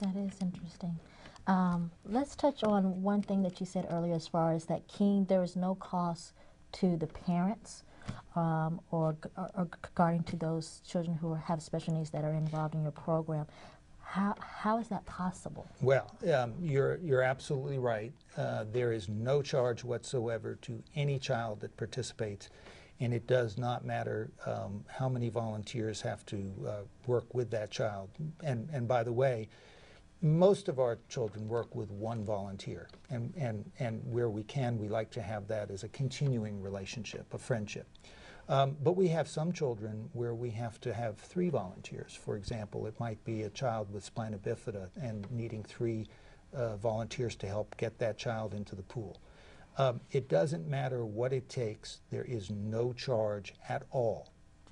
That is interesting. Let's touch on one thing that you said earlier as far as that there is no cost to the parents or regarding to those children who have special needs that are involved in your program. How is that possible? Well, you're absolutely right. There is no charge whatsoever to any child that participates, and it does not matter how many volunteers have to work with that child. And by the way, most of our children work with one volunteer, and where we can, we like to have that as a continuing relationship, a friendship. But we have some children where we have to have 3 volunteers. For example, it might be a child with spina bifida and needing 3 volunteers to help get that child into the pool. It doesn't matter what it takes. There is no charge at all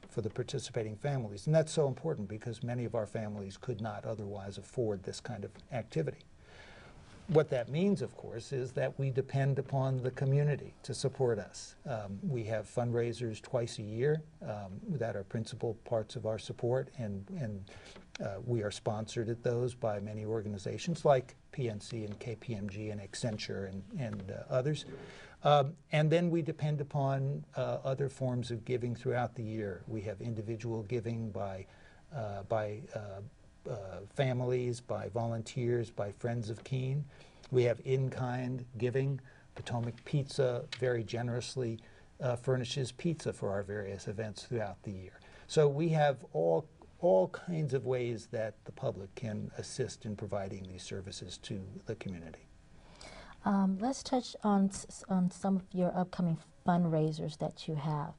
for the participating families. And that's so important because many of our families could not otherwise afford this kind of activity. What that means, of course, is that we depend upon the community to support us. We have fundraisers twice a year that are principal parts of our support, and we are sponsored at those by many organizations like PNC and KPMG and Accenture and others. And then we depend upon other forms of giving throughout the year. We have individual giving by families, by volunteers, by friends of Keene. We have in-kind giving. Potomac Pizza very generously furnishes pizza for our various events throughout the year. So we have all kinds of ways that the public can assist in providing these services to the community. Let's touch on some of your upcoming fundraisers that you have.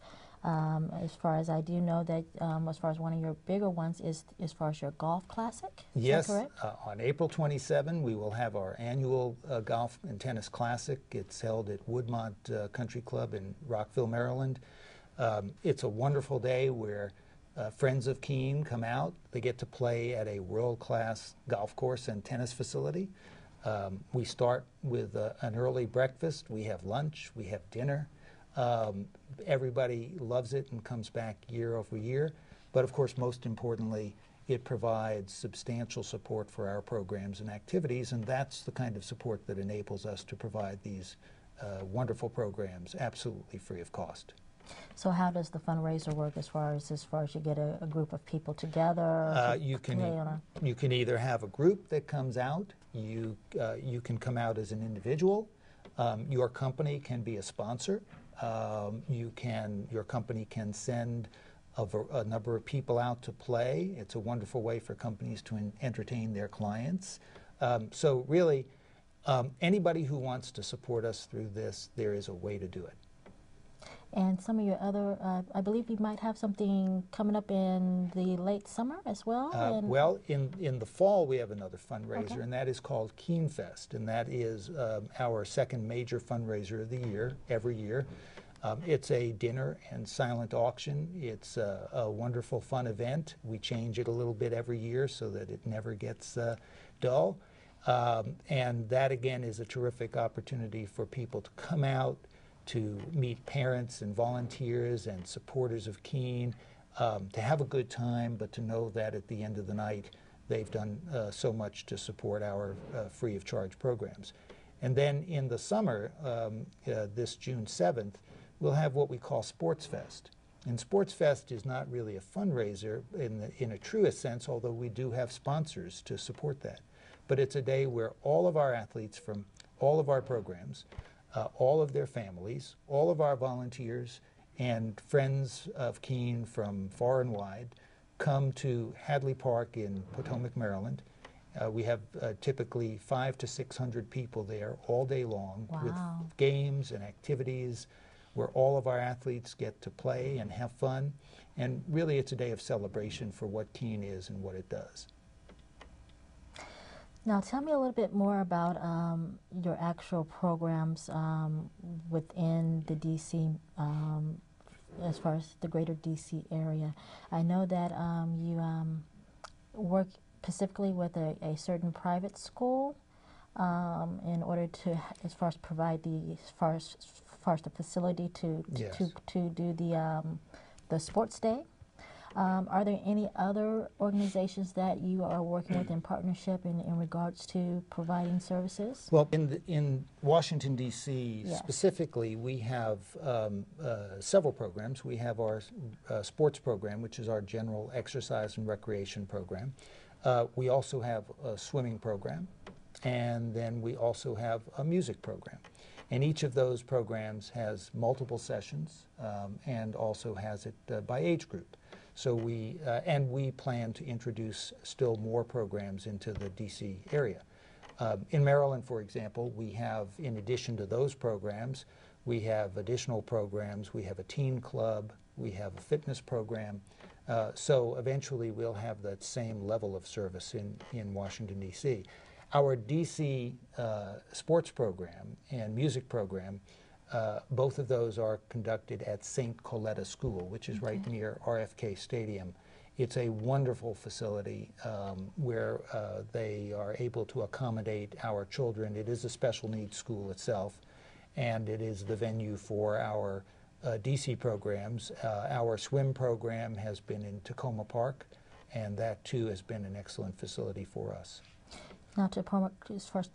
As far as I do know that as far as one of your bigger ones is as far as your golf classic. Yes, is that correct? On April 27 we will have our annual golf and tennis classic. It's held at Woodmont Country Club in Rockville, Maryland. It's a wonderful day where friends of Keene come out. They get to play at a world-class golf course and tennis facility. We start with an early breakfast. We have lunch. We have dinner. Everybody loves it and comes back year over year. But of course, most importantly, it provides substantial support for our programs and activities, and that's the kind of support that enables us to provide these wonderful programs absolutely free of cost. So how does the fundraiser work as far as you get a group of people together? You can either have a group that comes out. You can come out as an individual. Your company can be a sponsor. Your company can send a number of people out to play. It's a wonderful way for companies to entertain their clients. So really, anybody who wants to support us through this, there is a way to do it. And some of your other, I believe you might have something coming up in the late summer as well? Well, in the fall we have another fundraiser, and that is called Keene Fest, and that is our second major fundraiser of the year, every year. It's a dinner and silent auction. It's a wonderful, fun event. We change it a little bit every year so that it never gets dull. And that, again, is a terrific opportunity for people to come out, to meet parents and volunteers and supporters of Keene, to have a good time, but to know that at the end of the night they've done so much to support our free of charge programs. And then in the summer, this June 7th, we'll have what we call Sports Fest. And Sports Fest is not really a fundraiser in a truest sense, although we do have sponsors to support that. But it's a day where all of our athletes from all of our programs, all of their families, all of our volunteers, and friends of Keene from far and wide come to Hadley Park in Potomac, Maryland. We have typically 500 to 600 people there all day long. Wow. With games and activities where all of our athletes get to play and have fun. And really it's a day of celebration for what Keene is and what it does. Now, tell me a little bit more about your actual programs within the DC as far as the greater DC area. I know that you work specifically with a certain private school in order to, as far as provide as far as the facility to do the sports day. Are there any other organizations that you are working with in partnership in regards to providing services? Well, in Washington, D.C. Yes. specifically, we have several programs. We have our sports program, which is our general exercise and recreation program. We also have a swimming program, and then we also have a music program. And each of those programs has multiple sessions and also has it by age group. So we plan to introduce still more programs into the DC area. In Maryland, for example, we have, in addition to those programs, we have additional programs. We have a teen club. We have a fitness program. So eventually we'll have that same level of service in Washington, D.C. Our D.C. Sports program and music program, both of those are conducted at St. Coletta School, which is right near RFK Stadium. It's a wonderful facility where they are able to accommodate our children. It is a special needs school itself, and it is the venue for our DC programs. Our swim program has been in Tacoma Park, and that too has been an excellent facility for us. Now, as far as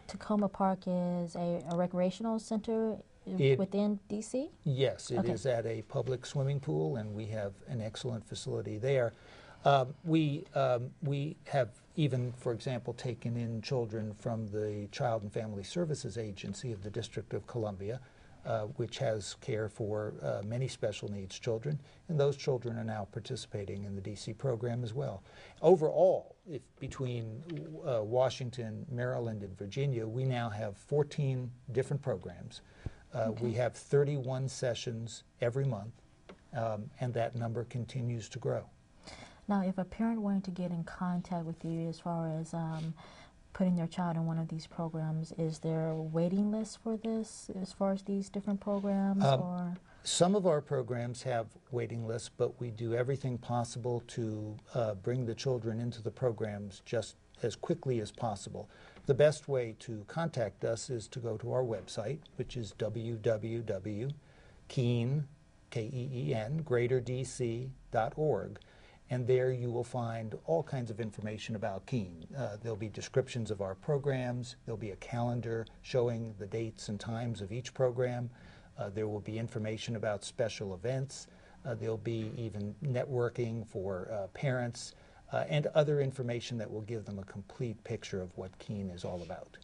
Tacoma Park is a recreational center within DC? Yes, it is at a public swimming pool, and we have an excellent facility there. We have even, for example, taken in children from the Child and Family Services Agency of the District of Columbia, which has care for many special needs children, and those children are now participating in the DC program as well. Overall, between Washington, Maryland, and Virginia, we now have 14 different programs. We have 31 sessions every month, and that number continues to grow. Now, if a parent wanted to get in contact with you as far as putting their child in one of these programs, is there a waiting list for this as far as these different programs? Or some of our programs have waiting lists, but we do everything possible to bring the children into the programs just as quickly as possible. The best way to contact us is to go to our website, which is www.keen, K-E-E-N, greaterdc.org. And there you will find all kinds of information about Keen. There'll be descriptions of our programs. There'll be a calendar showing the dates and times of each program. There will be information about special events. There'll be even networking for parents and other information that will give them a complete picture of what Keen is all about.